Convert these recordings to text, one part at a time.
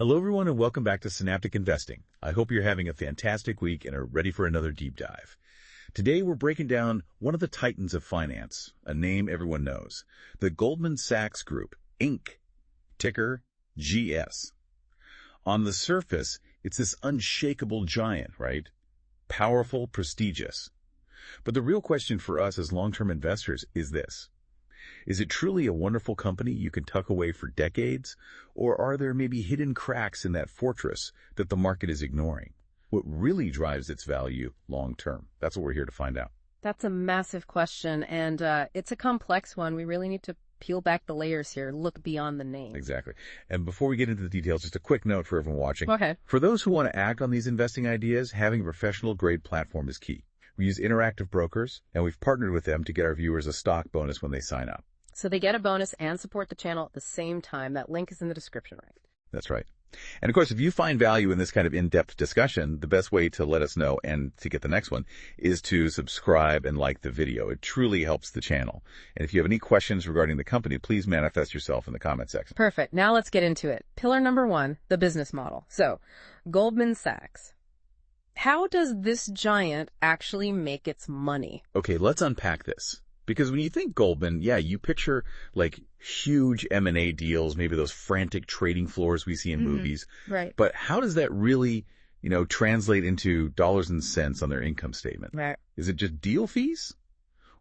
Hello, everyone, and welcome back to Synaptic Investing. I hope you're having a fantastic week and are ready for another deep dive. Today, we're breaking down one of the titans of finance, a name everyone knows, the Goldman Sachs Group, Inc., ticker GS. On the surface, it's this unshakable giant, right? Powerful, prestigious. But the real question for us as long-term investors is this. Is it truly a wonderful company you can tuck away for decades, or are there maybe hidden cracks in that fortress that the market is ignoring? What really drives its value long-term? That's what we're here to find out. That's a massive question, and it's a complex one. We really need to peel back the layers here, look beyond the name. Exactly. And before we get into the details, just a quick note for everyone watching. Okay. For those who want to act on these investing ideas, having a professional-grade platform is key. We use interactive brokers, and we've partnered with them to get our viewers a stock bonus when they sign up. So they get a bonus and support the channel at the same time. That link is in the description, right? That's right. And of course, if you find value in this kind of in-depth discussion, the best way to let us know and to get the next one is to subscribe and like the video. It truly helps the channel. And if you have any questions regarding the company, please manifest yourself in the comment section. Perfect. Now let's get into it. Pillar number 1, the business model. So, Goldman Sachs. How does this giant actually make its money? Okay, let's unpack this. Because when you think Goldman, yeah, you picture like huge M&A deals, maybe those frantic trading floors we see in movies. Right. But how does that really, translate into dollars and cents on their income statement? Right. Is it just deal fees?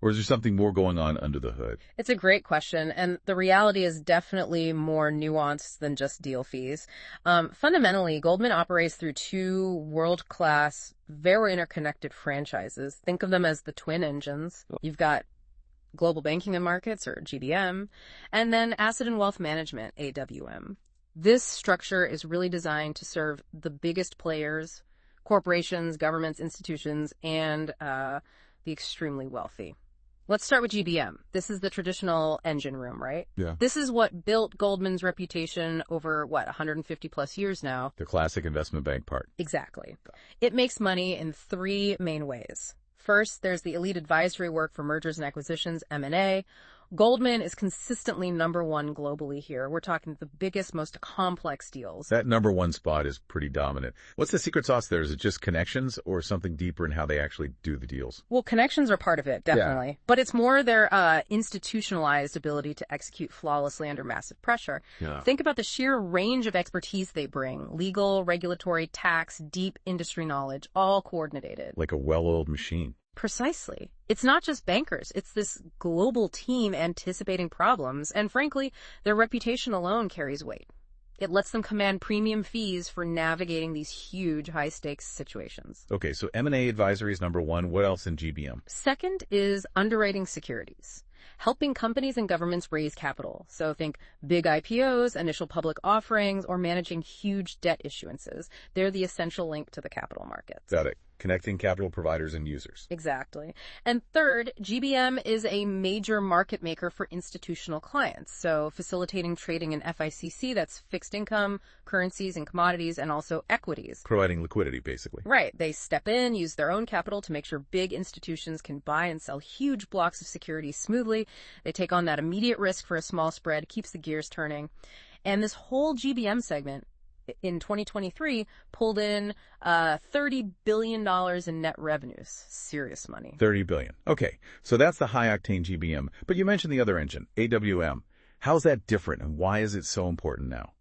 Or is there something more going on under the hood? It's a great question, and the reality is definitely more nuanced than just deal fees. Fundamentally, Goldman operates through 2 world-class, very interconnected franchises. Think of them as the twin engines. You've got Global Banking and Markets, or GBM, and then Asset and Wealth Management, AWM. This structure is really designed to serve the biggest players, corporations, governments, institutions, and the extremely wealthy. Let's start with GBM. This is the traditional engine room, right? Yeah. This is what built Goldman's reputation over, 150 plus years now? The classic investment bank part. Exactly. It makes money in 3 main ways. First, there's the elite advisory work for mergers and acquisitions, M&A. Goldman is consistently number 1 globally here. We're talking the biggest, most complex deals. That number 1 spot is pretty dominant. What's the secret sauce there? Is it just connections or something deeper in how they actually do the deals? Well, connections are part of it, definitely. Yeah. But it's more their institutionalized ability to execute flawlessly under massive pressure. Yeah. Think about the sheer range of expertise they bring. Legal, regulatory, tax, deep industry knowledge, all coordinated. Like a well-oiled machine. Precisely. It's not just bankers. It's this global team anticipating problems, and frankly, their reputation alone carries weight. It lets them command premium fees for navigating these huge high-stakes situations. Okay, so M&A advisory is number 1. What else in GBM? Second is underwriting securities, helping companies and governments raise capital. So think big IPOs, initial public offerings, or managing huge debt issuances. They're the essential link to the capital markets. Got it. Connecting capital providers and users. Exactly. And third, GBM is a major market maker for institutional clients. So facilitating trading in FICC, that's fixed income, currencies and commodities, and also equities. Providing liquidity, basically. Right. They step in, use their own capital to make sure big institutions can buy and sell huge blocks of securities smoothly. They take on that immediate risk for a small spread, keeps the gears turning. And this whole GBM segment in 2023 pulled in $30 billion in net revenues. Serious money. $30 billion. Okay, so that's the high-octane GBM. But you mentioned the other engine, AWM. How's that different, and why is it so important now?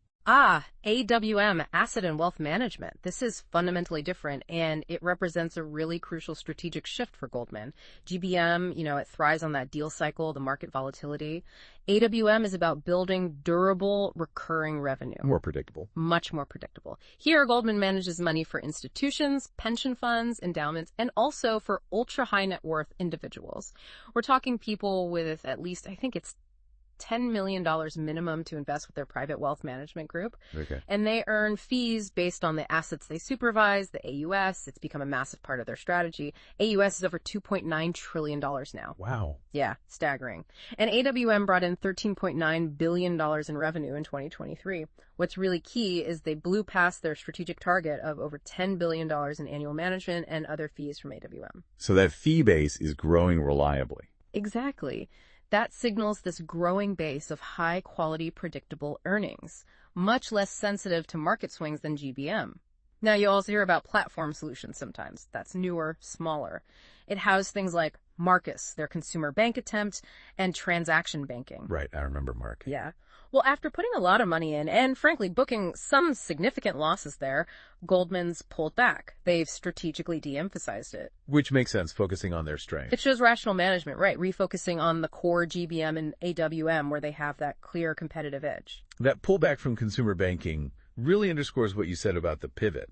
AWM, Asset and Wealth Management. This is fundamentally different, and it represents a really crucial strategic shift for Goldman. GBM, it thrives on that deal cycle, the market volatility. AWM is about building durable, recurring revenue. More predictable. Much more predictable. Here, Goldman manages money for institutions, pension funds, endowments, and also for ultra-high net worth individuals. We're talking people with at least, I think it's $10 million minimum to invest with their private wealth management group. Okay. And they earn fees based on the assets they supervise, the AUS. It's become a massive part of their strategy. AUS is over $2.9 trillion now. Wow. Yeah, staggering. And AWM brought in $13.9 billion in revenue in 2023. What's really key is they blew past their strategic target of over $10 billion in annual management and other fees from AWM. So that fee base is growing reliably. Exactly. That signals this growing base of high-quality, predictable earnings. much less sensitive to market swings than GBM. Now, you also hear about platform solutions sometimes. That's newer, smaller. It housed things like Marcus, their consumer bank attempt, and transaction banking. Right, I remember Mark. Yeah. Well, after putting a lot of money in and, frankly, booking some significant losses there, Goldman's pulled back. They've strategically de-emphasized it. Which makes sense, focusing on their strength. It shows rational management, right? Refocusing on the core GBM and AWM where they have that clear competitive edge. That pullback from consumer banking really underscores what you said about the pivot.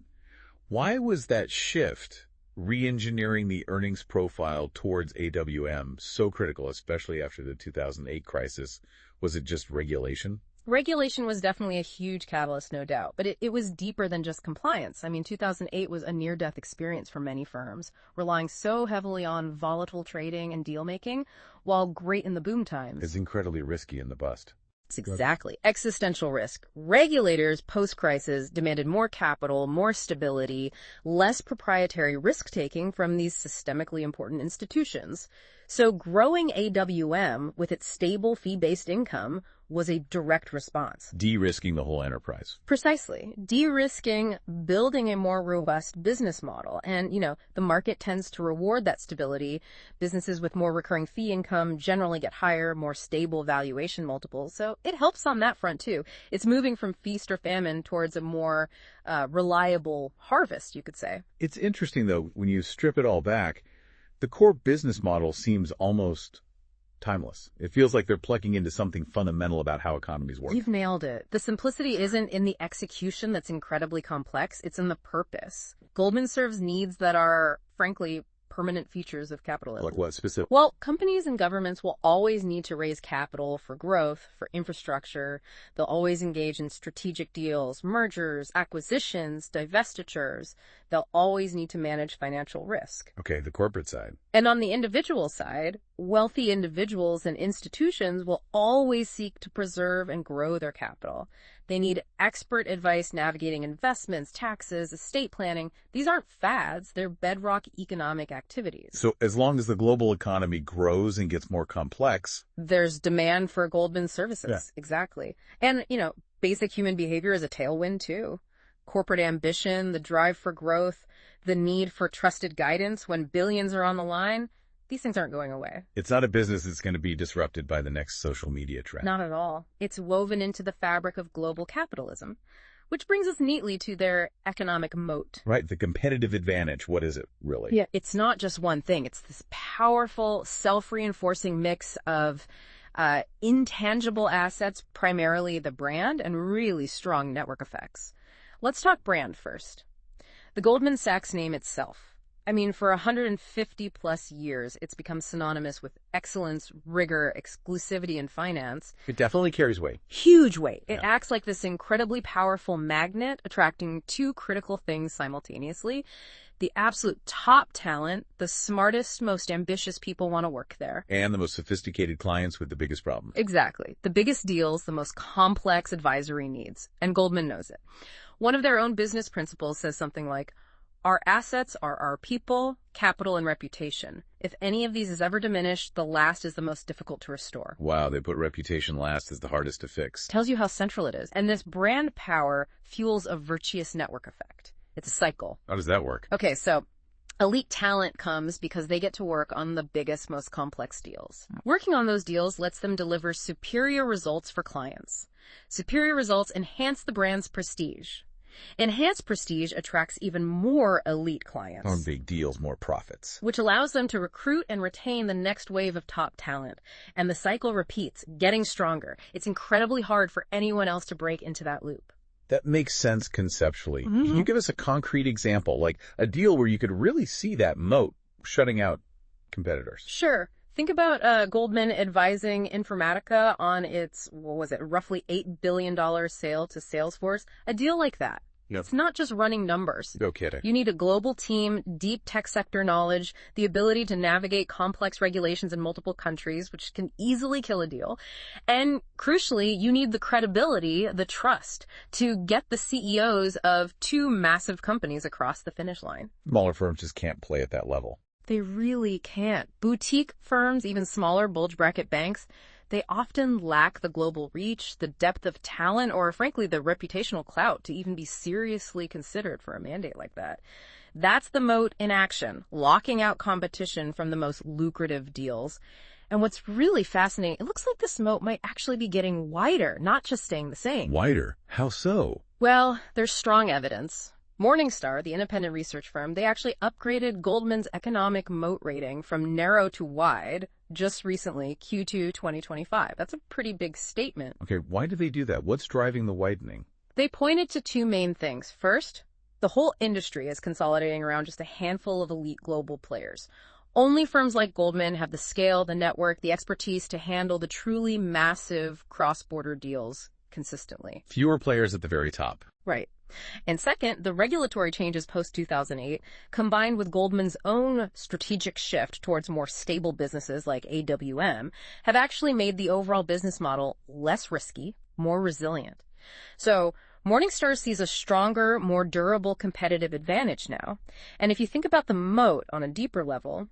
Why was that shift, re-engineering the earnings profile towards AWM, so critical, especially after the 2008 crisis? Was it just regulation? Regulation was definitely a huge catalyst, no doubt, but it was deeper than just compliance. I mean, 2008 was a near-death experience for many firms, relying so heavily on volatile trading and deal-making, while great in the boom times. It's incredibly risky in the bust. Exactly. Existential risk. Regulators post-crisis demanded more capital, more stability, less proprietary risk-taking from these systemically important institutions. So growing AWM with its stable fee-based income was a direct response. De-risking the whole enterprise. Precisely. De-risking, building a more robust business model. And, the market tends to reward that stability. Businesses with more recurring fee income generally get higher, more stable valuation multiples. So it helps on that front, too. It's moving from feast or famine towards a more reliable harvest, you could say. It's interesting, though, when you strip it all back, the core business model seems almost timeless. It feels like they're plugging into something fundamental about how economies work. You've nailed it. The simplicity isn't in the execution that's incredibly complex. It's in the purpose. Goldman serves needs that are, frankly, permanent features of capitalism. Like what specific? Well, companies and governments will always need to raise capital for growth, for infrastructure. They'll always engage in strategic deals, mergers, acquisitions, divestitures. They'll always need to manage financial risk. Okay, the corporate side. And on the individual side, wealthy individuals and institutions will always seek to preserve and grow their capital. They need expert advice navigating investments, taxes, estate planning. These aren't fads, they're bedrock economic activities. So as long as the global economy grows and gets more complex, there's demand for Goldman services. Yeah. Exactly. And, basic human behavior is a tailwind too. Corporate ambition, the drive for growth, the need for trusted guidance when billions are on the line. These things aren't going away. It's not a business that's going to be disrupted by the next social media trend. Not at all. It's woven into the fabric of global capitalism, which brings us neatly to their economic moat. Right, the competitive advantage. What is it, really? Yeah, it's not just one thing. It's this powerful, self-reinforcing mix of intangible assets, primarily the brand, and really strong network effects. Let's talk brand first. The Goldman Sachs name itself. I mean, for 150 plus years, it's become synonymous with excellence, rigor, exclusivity in finance. It definitely carries weight. Huge weight. It acts like this incredibly powerful magnet, attracting two critical things simultaneously. The absolute top talent, the smartest, most ambitious people want to work there. And the most sophisticated clients with the biggest problems. Exactly. The biggest deals, the most complex advisory needs. And Goldman knows it. One of their own business principles says something like, our assets are our people, capital, and reputation. If any of these is ever diminished, the last is the most difficult to restore. Wow, they put reputation last as the hardest to fix. Tells you how central it is. And this brand power fuels a virtuous network effect. It's a cycle. How does that work? Okay, so elite talent comes because they get to work on the biggest, most complex deals. Working on those deals lets them deliver superior results for clients. Superior results enhance the brand's prestige. Enhanced prestige attracts even more elite clients. On big deals, more profits. Which allows them to recruit and retain the next wave of top talent. And the cycle repeats, getting stronger. It's incredibly hard for anyone else to break into that loop. That makes sense conceptually. Can you give us a concrete example, like a deal where you could really see that moat shutting out competitors? Sure. Think about Goldman advising Informatica on its, roughly $8 billion sale to Salesforce. A deal like that. Yep. It's not just running numbers. No kidding. You need a global team, deep tech sector knowledge, the ability to navigate complex regulations in multiple countries, which can easily kill a deal. And crucially, you need the credibility, the trust to get the CEOs of two massive companies across the finish line. Smaller firms just can't play at that level. They really can't. Boutique firms, even smaller bulge bracket banks, They often lack the global reach, the depth of talent, or frankly, the reputational clout to even be seriously considered for a mandate like that. That's the moat in action, locking out competition from the most lucrative deals. And what's really fascinating, it looks like this moat might actually be getting wider, not just staying the same. Wider? How so? Well, there's strong evidence. Morningstar, the independent research firm, they actually upgraded Goldman's economic moat rating from narrow to wide just recently, Q2 2025. That's a pretty big statement. Okay, why do they do that? What's driving the widening? They pointed to two main things. First, the whole industry is consolidating around just a handful of elite global players. Only firms like Goldman have the scale, the network, the expertise to handle the truly massive cross-border deals consistently. Fewer players at the very top. Right. And second, the regulatory changes post-2008, combined with Goldman's own strategic shift towards more stable businesses like AWM, have actually made the overall business model less risky, more resilient. So Morningstar sees a stronger, more durable competitive advantage now. And if you think about the moat on a deeper level,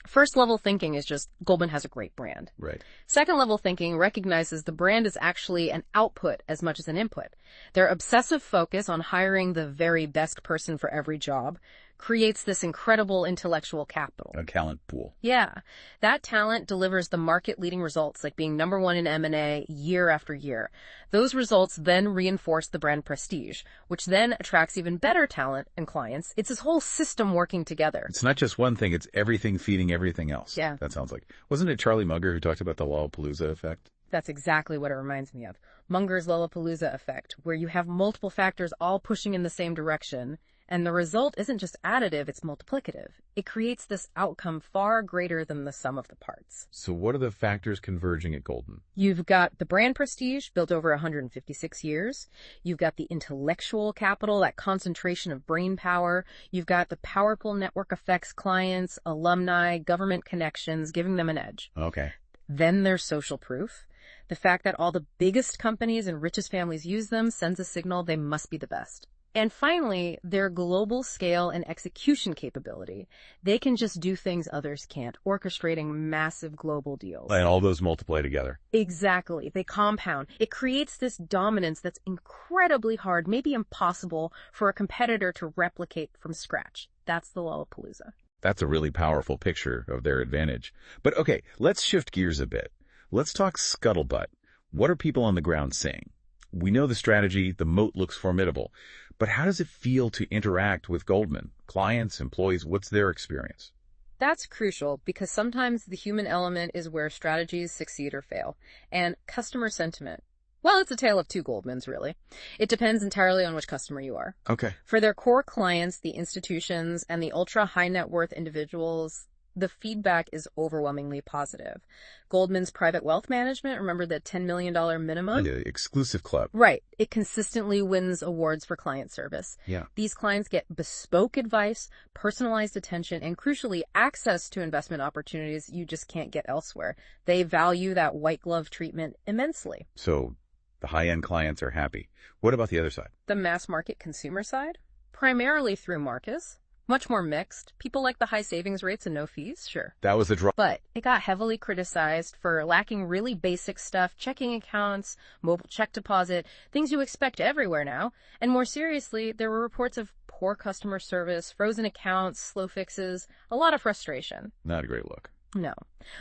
first level thinking is just Goldman has a great brand. Right. Second level thinking recognizes the brand is actually an output as much as an input. Their obsessive focus on hiring the very best person for every job creates this incredible intellectual capital. A talent pool. Yeah. That talent delivers the market-leading results, like being number one in M&A year after year. Those results then reinforce the brand prestige, which then attracts even better talent and clients. It's this whole system working together. It's not just one thing, it's everything feeding everything else. Yeah. That sounds like. Wasn't it Charlie Munger who talked about the Lollapalooza effect? That's exactly what it reminds me of. Munger's Lollapalooza effect, where you have multiple factors all pushing in the same direction, and the result isn't just additive, it's multiplicative. It creates this outcome far greater than the sum of the parts. So what are the factors converging at Goldman? You've got the brand prestige built over 156 years. You've got the intellectual capital, that concentration of brain power. You've got the powerful network effects, clients, alumni, government connections, giving them an edge. Okay. Then there's social proof. The fact that all the biggest companies and richest families use them sends a signal they must be the best. And finally, their global scale and execution capability. They can just do things others can't, orchestrating massive global deals. And all those multiply together. Exactly. They compound. It creates this dominance that's incredibly hard, maybe impossible, for a competitor to replicate from scratch. That's the Lollapalooza. That's a really powerful picture of their advantage. But okay, let's shift gears a bit. Let's talk Scuttlebutt. What are people on the ground saying? We know the strategy, the moat looks formidable. But how does it feel to interact with Goldman? Clients, employees, what's their experience? That's crucial because sometimes the human element is where strategies succeed or fail. And customer sentiment, well, it's a tale of two Goldmans, really. It depends entirely on which customer you are. Okay. For their core clients, the institutions, and the ultra-high net worth individuals, the feedback is overwhelmingly positive. Goldman's private wealth management, remember the $10 million minimum? The exclusive club. Right. It consistently wins awards for client service. Yeah. These clients get bespoke advice, personalized attention, and crucially, access to investment opportunities you just can't get elsewhere. They value that white glove treatment immensely. So the high-end clients are happy. What about the other side? The mass market consumer side? Primarily through Marcus. Much more mixed. People like the high savings rates and no fees, sure. That was the draw. But it got heavily criticized for lacking really basic stuff, checking accounts, mobile check deposit, things you expect everywhere now. And more seriously, there were reports of poor customer service, frozen accounts, slow fixes, a lot of frustration. Not a great look. No.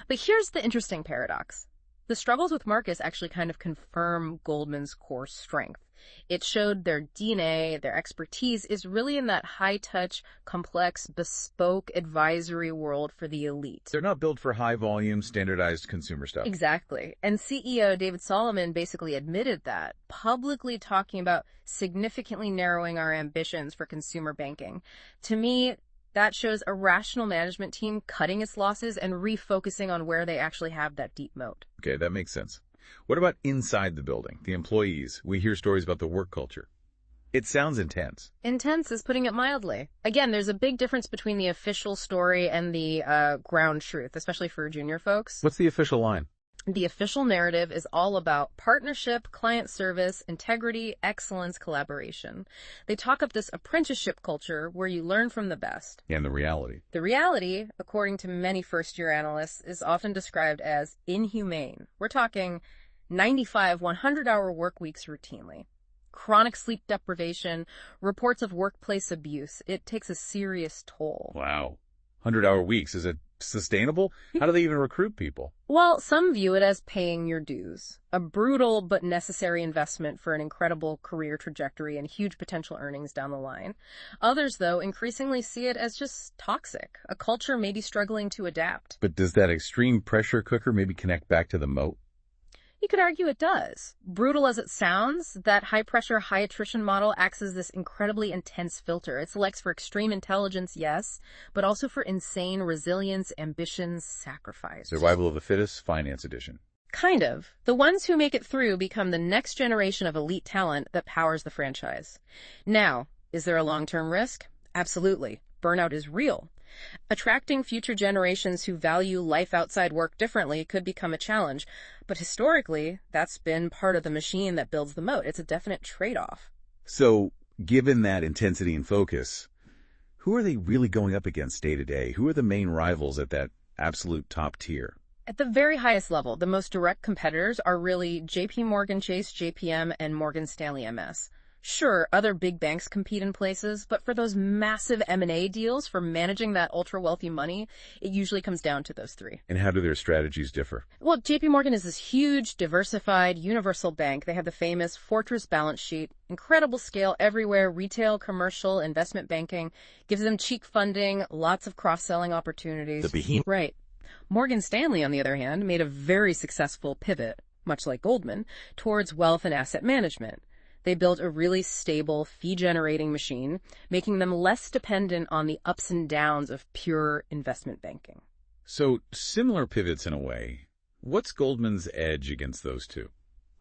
But here's the interesting paradox. The struggles with Marcus actually kind of confirm Goldman's core strength. It showed their DNA, their expertise is really in that high-touch, complex, bespoke advisory world for the elite. They're not built for high-volume, standardized consumer stuff. Exactly. And CEO David Solomon basically admitted that, publicly talking about significantly narrowing our ambitions for consumer banking. To me, that shows a rational management team cutting its losses and refocusing on where they actually have that deep moat. Okay, that makes sense. What about inside the building, the employees? We hear stories about the work culture. It sounds intense. Intense is putting it mildly. Again, there's a big difference between the official story and the ground truth, especially for junior folks. What's the official line? The official narrative is all about partnership, client service, integrity, excellence, collaboration. They talk up this apprenticeship culture where you learn from the best. And the reality. The reality, according to many first-year analysts, is often described as inhumane. We're talking 95 100-hour work weeks routinely. Chronic sleep deprivation, reports of workplace abuse. It takes a serious toll. Wow. 100-hour weeks. Is it sustainable? How do they even recruit people? Well, some view it as paying your dues, a brutal but necessary investment for an incredible career trajectory and huge potential earnings down the line. Others, though, increasingly see it as just toxic, a culture maybe struggling to adapt. But does that extreme pressure cooker maybe connect back to the moat? You could argue it does. Brutal as it sounds, that high-pressure, high-attrition model acts as this incredibly intense filter. It selects for extreme intelligence, yes, but also for insane resilience, ambitions, sacrifice. Survival of the fittest, finance edition. Kind of. The ones who make it through become the next generation of elite talent that powers the franchise. Now, is there a long-term risk? Absolutely. Burnout is real. Attracting future generations who value life outside work differently could become a challenge, but historically, that's been part of the machine that builds the moat. It's a definite trade-off. So, given that intensity and focus, who are they really going up against day to day? Who are the main rivals at that absolute top tier? At the very highest level, the most direct competitors are really JPMorgan Chase, JPM, and Morgan Stanley MS. Sure, other big banks compete in places, but for those massive M&A deals, for managing that ultra-wealthy money, it usually comes down to those three. And how do their strategies differ? Well, JPMorgan is this huge, diversified, universal bank. They have the famous fortress balance sheet, incredible scale everywhere, retail, commercial, investment banking, gives them cheap funding, lots of cross-selling opportunities. The behemoth. Right. Morgan Stanley, on the other hand, made a very successful pivot, much like Goldman, towards wealth and asset management. They built a really stable, fee-generating machine, making them less dependent on the ups and downs of pure investment banking. So, similar pivots in a way. What's Goldman's edge against those two?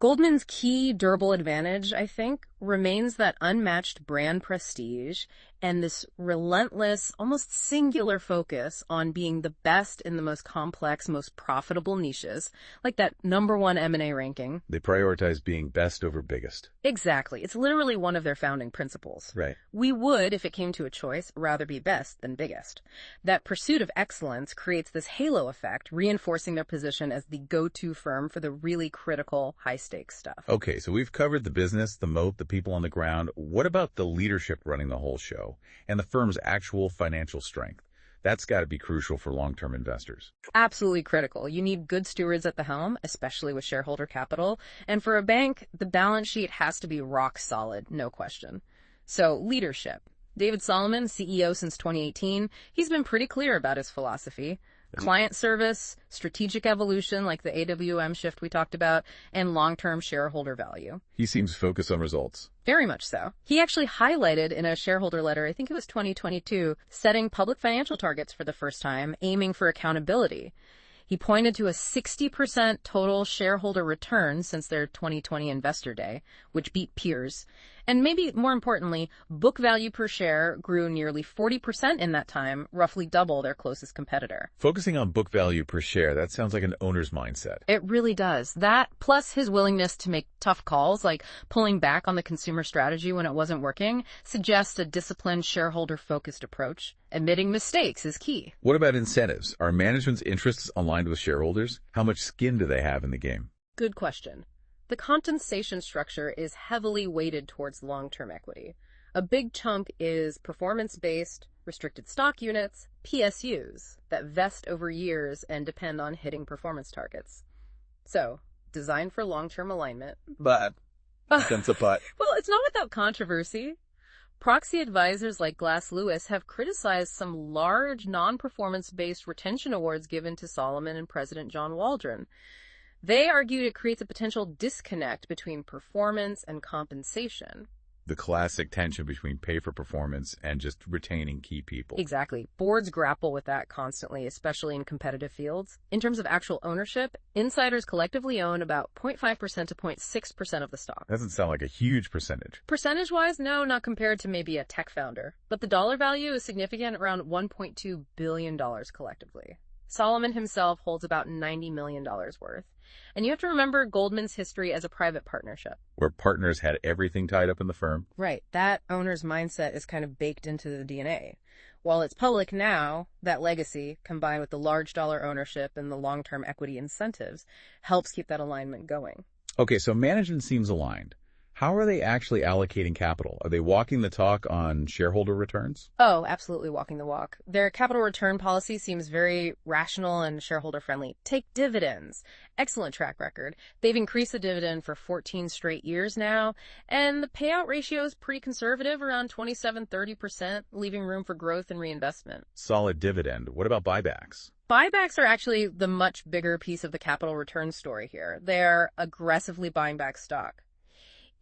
Goldman's key durable advantage, I think, remains that unmatched brand prestige and this relentless, almost singular focus on being the best in the most complex, most profitable niches, like that #1 M&A ranking. They prioritize being best over biggest. Exactly. It's literally one of their founding principles. Right. We would, if it came to a choice, rather be best than biggest. That pursuit of excellence creates this halo effect, reinforcing their position as the go-to firm for the really critical, high-stakes stuff. Okay, so we've covered the business, the moat, the people on the ground. What about the leadership running the whole show and the firm's actual financial strength? That's got to be crucial for long-term investors. Absolutely critical. You need good stewards at the helm, especially with shareholder capital. And for a bank, the balance sheet has to be rock solid, no question. So, leadership. David Solomon, CEO since 2018, he's been pretty clear about his philosophy. Client service, strategic evolution like the AWM shift we talked about, and long-term shareholder value. He seems focused on results. Very much so. He actually highlighted in a shareholder letter, I think it was 2022, setting public financial targets for the first time, aiming for accountability. He pointed to a 60% total shareholder return since their 2020 Investor Day, which beat peers. And maybe more importantly, book value per share grew nearly 40% in that time, roughly double their closest competitor. Focusing on book value per share, that sounds like an owner's mindset. It really does. That, plus his willingness to make tough calls, like pulling back on the consumer strategy when it wasn't working, suggests a disciplined, shareholder-focused approach. Admitting mistakes is key. What about incentives? Are management's interests aligned with shareholders? How much skin do they have in the game? Good question. The compensation structure is heavily weighted towards long-term equity. A big chunk is performance-based, restricted stock units, PSUs, that vest over years and depend on hitting performance targets. So, designed for long-term alignment. But, that's a but. Well, it's not without controversy. Proxy advisors like Glass Lewis have criticized some large non-performance-based retention awards given to Solomon and President John Waldron. They argued it creates a potential disconnect between performance and compensation. The classic tension between pay for performance and just retaining key people. Exactly. Boards grapple with that constantly, especially in competitive fields. In terms of actual ownership, insiders collectively own about 0.5% to 0.6% of the stock. Doesn't sound like a huge percentage. Percentage-wise, no, not compared to maybe a tech founder. But the dollar value is significant, around $1.2 billion collectively. Solomon himself holds about $90 million worth. And you have to remember Goldman's history as a private partnership. Where partners had everything tied up in the firm. Right. That owner's mindset is kind of baked into the DNA. While it's public now, that legacy, combined with the large dollar ownership and the long-term equity incentives, helps keep that alignment going. Okay, so management seems aligned. How are they actually allocating capital? Are they walking the talk on shareholder returns? Oh, absolutely walking the walk. Their capital return policy seems very rational and shareholder-friendly. Take dividends. Excellent track record. They've increased the dividend for 14 straight years now, and the payout ratio is pretty conservative, around 27-30%, leaving room for growth and reinvestment. Solid dividend. What about buybacks? Buybacks are actually the much bigger piece of the capital return story here. They're aggressively buying back stock.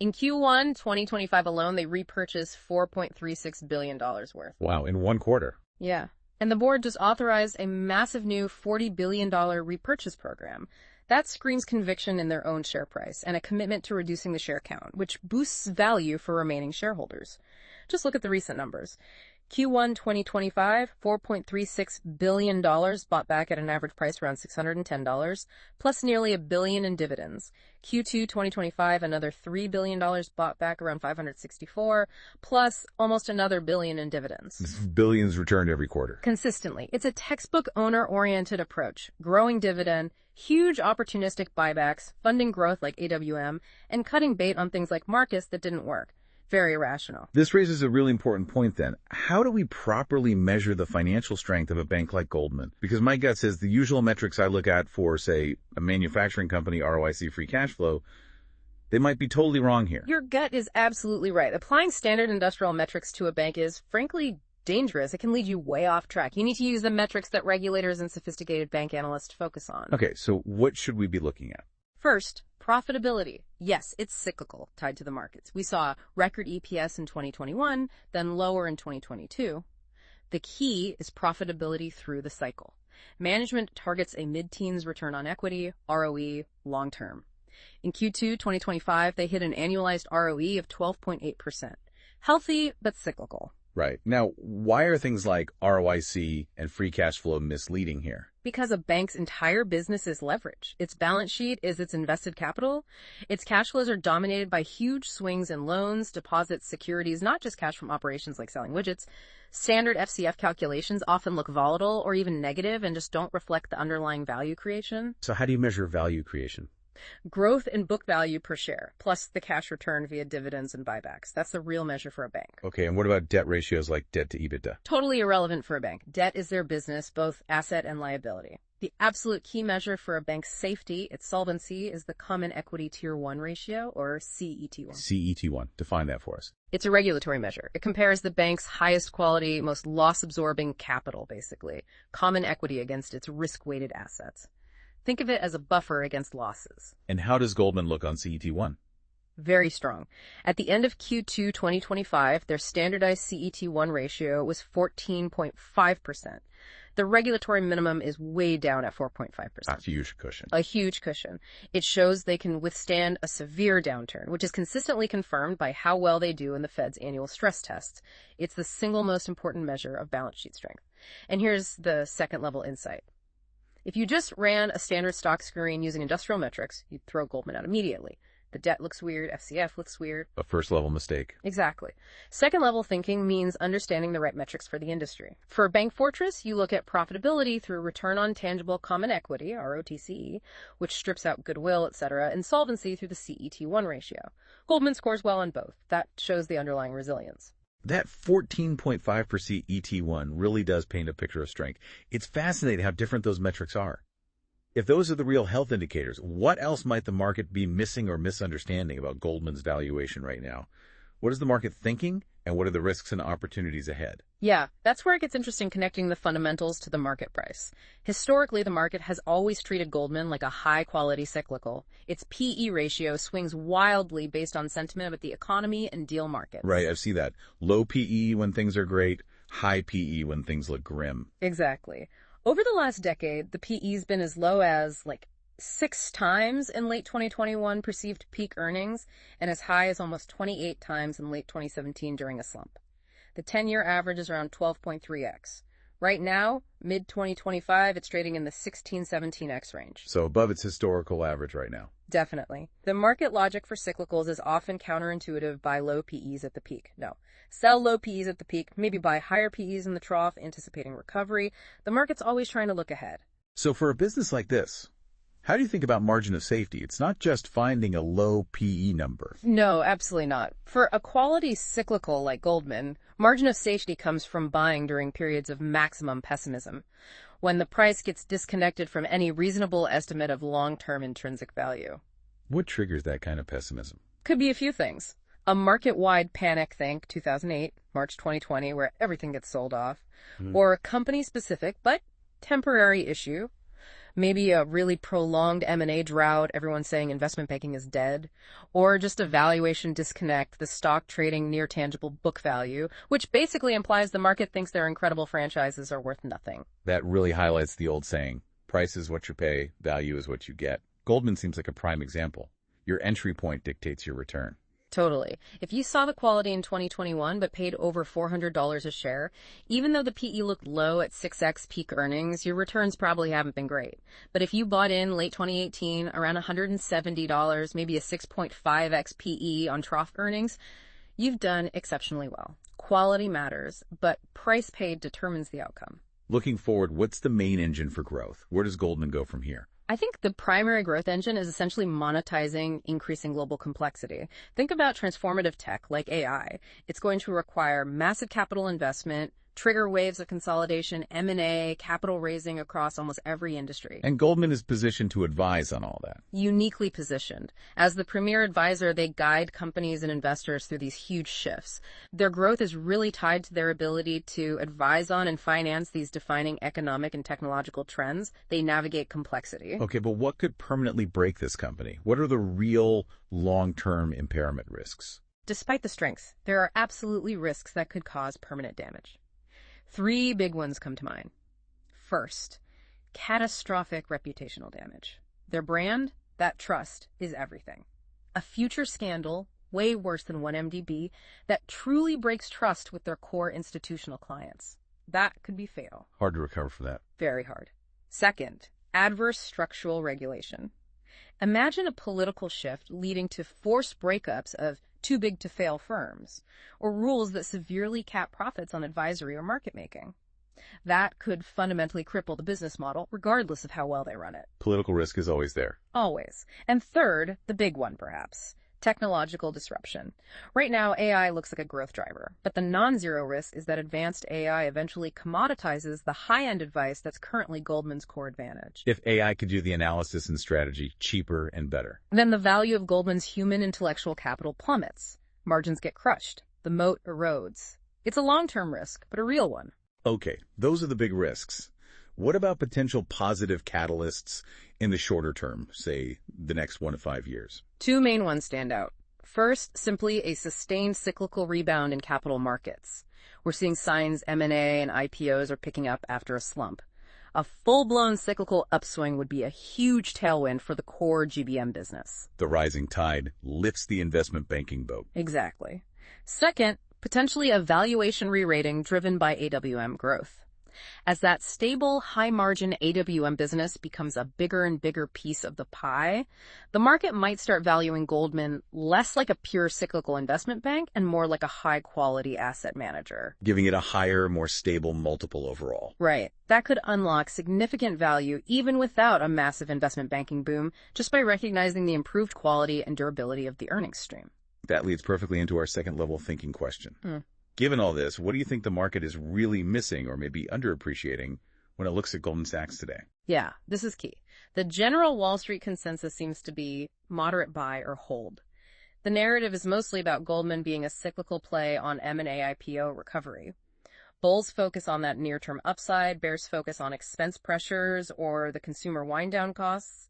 In Q1 2025 alone, they repurchased $4.36 billion worth. Wow, in one quarter. Yeah. And the board just authorized a massive new $40 billion repurchase program. That screams conviction in their own share price and a commitment to reducing the share count, which boosts value for remaining shareholders. Just look at the recent numbers. Q1 2025, $4.36 billion bought back at an average price around $610, plus nearly $1 billion in dividends. Q2 2025, another $3 billion bought back around $564, plus almost another $1 billion in dividends. Billions returned every quarter. Consistently. It's a textbook owner-oriented approach. Growing dividend, huge opportunistic buybacks, funding growth like AWM, and cutting bait on things like Marcus that didn't work. Very irrational. This raises a really important point then. How do we properly measure the financial strength of a bank like Goldman? Because my gut says the usual metrics I look at for, say, a manufacturing company, ROIC, free cash flow, they might be totally wrong here. Your gut is absolutely right. Applying standard industrial metrics to a bank is, frankly, dangerous. It can lead you way off track. You need to use the metrics that regulators and sophisticated bank analysts focus on. Okay, so what should we be looking at? First, profitability. Yes, it's cyclical, tied to the markets. We saw record EPS in 2021, then lower in 2022. The key is profitability through the cycle. Management targets a mid-teens return on equity, ROE, long-term. In Q2 2025, they hit an annualized ROE of 12.8%. Healthy, but cyclical. Right. Now, why are things like ROIC and free cash flow misleading here? Because a bank's entire business is leverage. Its balance sheet is its invested capital. Its cash flows are dominated by huge swings in loans, deposits, securities, not just cash from operations like selling widgets. Standard FCF calculations often look volatile or even negative and just don't reflect the underlying value creation. So how do you measure value creation? Growth in book value per share, plus the cash return via dividends and buybacks. That's the real measure for a bank. Okay, and what about debt ratios like debt to EBITDA? Totally irrelevant for a bank. Debt is their business, both asset and liability. The absolute key measure for a bank's safety, its solvency, is the Common Equity Tier 1 ratio, or CET1. CET1. Define that for us. It's a regulatory measure. It compares the bank's highest quality, most loss-absorbing capital, basically, common equity against its risk-weighted assets. Think of it as a buffer against losses. And how does Goldman look on CET1? Very strong. At the end of Q2 2025, their standardized CET1 ratio was 14.5%. The regulatory minimum is way down at 4.5%. That's a huge cushion. A huge cushion. It shows they can withstand a severe downturn, which is consistently confirmed by how well they do in the Fed's annual stress tests. It's the single most important measure of balance sheet strength. And here's the second level insight. If you just ran a standard stock screen using industrial metrics, you'd throw Goldman out immediately. The debt looks weird, FCF looks weird. A first-level mistake. Exactly. Second-level thinking means understanding the right metrics for the industry. For Bank Fortress, you look at profitability through return on tangible common equity, ROTCE, which strips out goodwill, etc., and solvency through the CET1 ratio. Goldman scores well on both. That shows the underlying resilience. That 14.5% CET1 really does paint a picture of strength. It's fascinating how different those metrics are. If those are the real health indicators, what else might the market be missing or misunderstanding about Goldman's valuation right now? What is the market thinking, and what are the risks and opportunities ahead? Yeah, that's where it gets interesting, connecting the fundamentals to the market price. Historically, the market has always treated Goldman like a high-quality cyclical. Its PE ratio swings wildly based on sentiment about the economy and deal markets. Right, I see that. Low PE when things are great, high PE when things look grim. Exactly. Over the last decade, the PE's been as low as, 6 times in late 2021 perceived peak earnings, and as high as almost 28 times in late 2017 during a slump. The 10-year average is around 12.3x. Right now, mid-2025, it's trading in the 16-17x range. So above its historical average right now. Definitely. The market logic for cyclicals is often counterintuitive: buy low PEs at the peak. No. Sell low PEs at the peak, maybe buy higher PEs in the trough, anticipating recovery. The market's always trying to look ahead. So for a business like this, how do you think about margin of safety? It's not just finding a low PE number. No, absolutely not. For a quality cyclical like Goldman, margin of safety comes from buying during periods of maximum pessimism, when the price gets disconnected from any reasonable estimate of long-term intrinsic value. What triggers that kind of pessimism? Could be a few things. A market-wide panic, think 2008, March 2020, where everything gets sold off, or a company-specific but temporary issue. Maybe a really prolonged M&A drought, everyone saying investment banking is dead, or just a valuation disconnect, the stock trading near tangible book value, which basically implies the market thinks their incredible franchises are worth nothing. That really highlights the old saying, price is what you pay, value is what you get. Goldman seems like a prime example. Your entry point dictates your return. Totally. If you saw the quality in 2021 but paid over $400 a share, even though the PE looked low at 6x peak earnings, your returns probably haven't been great. But if you bought in late 2018 around $170, maybe a 6.5x PE on trough earnings, you've done exceptionally well. Quality matters, but price paid determines the outcome. Looking forward, what's the main engine for growth? Where does Goldman go from here? I think the primary growth engine is essentially monetizing increasing global complexity. Think about transformative tech like AI. It's going to require massive capital investment, trigger waves of consolidation, M&A, capital raising across almost every industry. And Goldman is positioned to advise on all that. Uniquely positioned. As the premier advisor, they guide companies and investors through these huge shifts. Their growth is really tied to their ability to advise on and finance these defining economic and technological trends. They navigate complexity. Okay, but what could permanently break this company? What are the real long-term impairment risks? Despite the strengths, there are absolutely risks that could cause permanent damage. 3 big ones come to mind. First, catastrophic reputational damage. Their brand, that trust, is everything. A future scandal, way worse than 1MDB, that truly breaks trust with their core institutional clients. That could be fatal. Hard to recover from that. Very hard. Second, adverse structural regulation. Imagine a political shift leading to forced breakups of too-big-to-fail firms, or rules that severely cap profits on advisory or market making. That could fundamentally cripple the business model, regardless of how well they run it. Political risk is always there. Always. And third, the big one perhaps, technological disruption. Right now, AI looks like a growth driver, but the non-zero risk is that advanced AI eventually commoditizes the high-end advice that's currently Goldman's core advantage. If AI could do the analysis and strategy cheaper and better, then the value of Goldman's human intellectual capital plummets. Margins get crushed. The moat erodes. It's a long-term risk, but a real one. Okay, those are the big risks. What about potential positive catalysts in the shorter term, say the next 1 to 5 years? 2 main ones stand out. First, simply a sustained cyclical rebound in capital markets. We're seeing signs M&A and IPOs are picking up after a slump. A full-blown cyclical upswing would be a huge tailwind for the core GBM business. The rising tide lifts the investment banking boat. Exactly. Second, potentially a valuation re-rating driven by AWM growth. As that stable, high-margin AWM business becomes a bigger and bigger piece of the pie, the market might start valuing Goldman less like a pure cyclical investment bank and more like a high-quality asset manager. Giving it a higher, more stable multiple overall. Right. That could unlock significant value even without a massive investment banking boom, just by recognizing the improved quality and durability of the earnings stream. That leads perfectly into our second-level thinking question. Given all this, what do you think the market is really missing or maybe underappreciating when it looks at Goldman Sachs today? Yeah, this is key. The general Wall Street consensus seems to be moderate buy or hold. The narrative is mostly about Goldman being a cyclical play on M&A IPO recovery. Bulls focus on that near-term upside, bears focus on expense pressures or the consumer wind-down costs.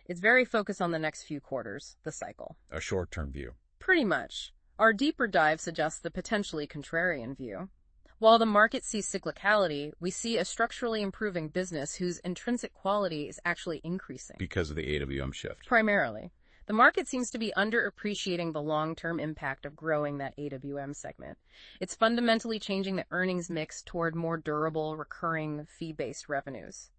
It's very focused on the next few quarters, the cycle. A short-term view. Pretty much. Our deeper dive suggests the potentially contrarian view. While the market sees cyclicality, we see a structurally improving business whose intrinsic quality is actually increasing. Because of the AWM shift. Primarily. The market seems to be underappreciating the long-term impact of growing that AWM segment. It's fundamentally changing the earnings mix toward more durable, recurring, fee-based revenues.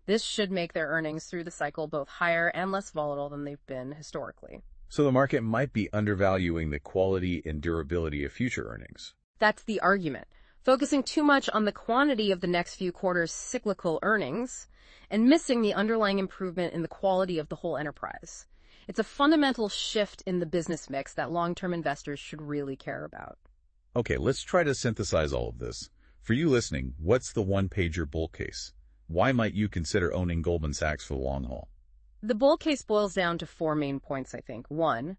This should make their earnings through the cycle both higher and less volatile than they've been historically. So the market might be undervaluing the quality and durability of future earnings. That's the argument. Focusing too much on the quantity of the next few quarters' cyclical earnings and missing the underlying improvement in the quality of the whole enterprise. It's a fundamental shift in the business mix that long-term investors should really care about. Okay, let's try to synthesize all of this. For you listening, what's the one-pager bull case? Why might you consider owning Goldman Sachs for the long haul? The bull case boils down to 4 main points, I think. 1,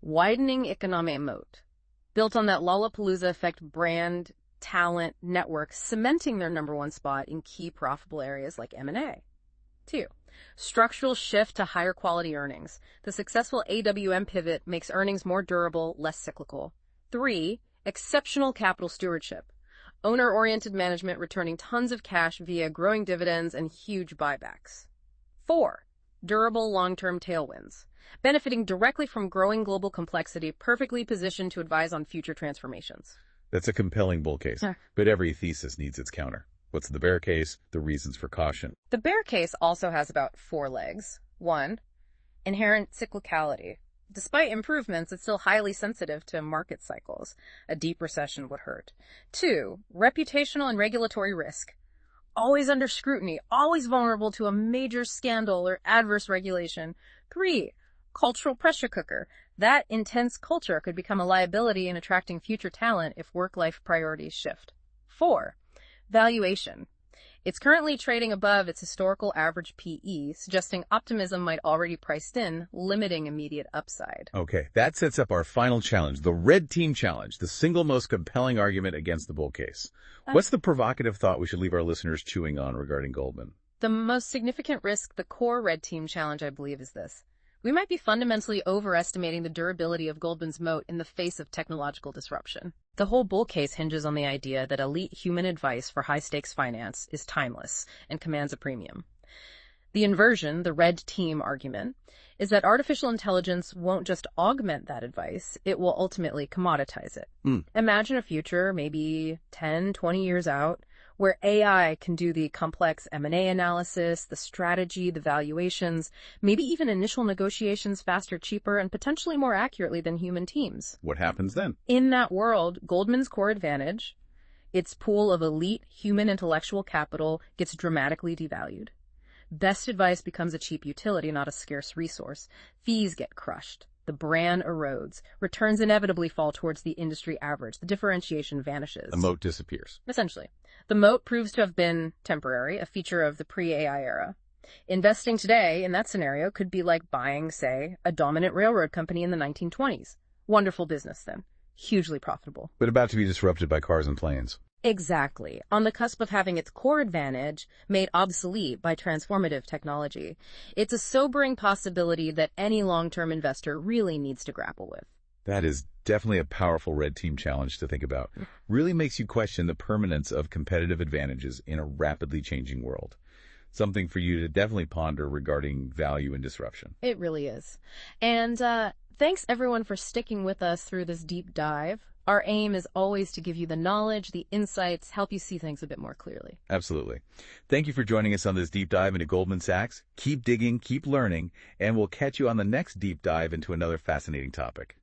widening economic moat. Built on that Lollapalooza effect brand, talent, network, cementing their #1 spot in key profitable areas like M&A. 2, structural shift to higher quality earnings. The successful AWM pivot makes earnings more durable, less cyclical. 3, exceptional capital stewardship. Owner-oriented management returning tons of cash via growing dividends and huge buybacks. 4, durable long-term tailwinds, benefiting directly from growing global complexity, perfectly positioned to advise on future transformations. That's a compelling bull case, but every thesis needs its counter. What's the bear case? The reasons for caution. The bear case also has about 4 legs. 1, inherent cyclicality. Despite improvements, it's still highly sensitive to market cycles. A deep recession would hurt. 2, reputational and regulatory risk. Always under scrutiny, always vulnerable to a major scandal or adverse regulation. 3, cultural pressure cooker. That intense culture could become a liability in attracting future talent if work-life priorities shift. 4, valuation. It's currently trading above its historical average PE, suggesting optimism might already priced in, limiting immediate upside. Okay, that sets up our final challenge, the red team challenge, the single most compelling argument against the bull case. What's the provocative thought we should leave our listeners chewing on regarding Goldman? The most significant risk, the core red team challenge, I believe, is this. We might be fundamentally overestimating the durability of Goldman's moat in the face of technological disruption. The whole bull case hinges on the idea that elite human advice for high-stakes finance is timeless and commands a premium. The inversion, the red team argument, is that artificial intelligence won't just augment that advice, it will ultimately commoditize it. Imagine a future, maybe 10, 20 years out, where AI can do the complex M&A analysis, the strategy, the valuations, maybe even initial negotiations faster, cheaper, and potentially more accurately than human teams. What happens then? In that world, Goldman's core advantage, its pool of elite human intellectual capital, gets dramatically devalued. Best advice becomes a cheap utility, not a scarce resource. Fees get crushed. The brand erodes. Returns inevitably fall towards the industry average. The differentiation vanishes. The moat disappears. Essentially. The moat proves to have been temporary, a feature of the pre-AI era. Investing today in that scenario could be like buying, say, a dominant railroad company in the 1920s. Wonderful business then. Hugely profitable. But about to be disrupted by cars and planes. Exactly. On the cusp of having its core advantage made obsolete by transformative technology. It's a sobering possibility that any long-term investor really needs to grapple with. That is definitely a powerful red team challenge to think about. Really makes you question the permanence of competitive advantages in a rapidly changing world. Something for you to definitely ponder regarding value and disruption. It really is. And thanks everyone for sticking with us through this deep dive. Our aim is always to give you the knowledge, the insights, help you see things a bit more clearly. Absolutely. Thank you for joining us on this deep dive into Goldman Sachs. Keep digging, keep learning, and we'll catch you on the next deep dive into another fascinating topic.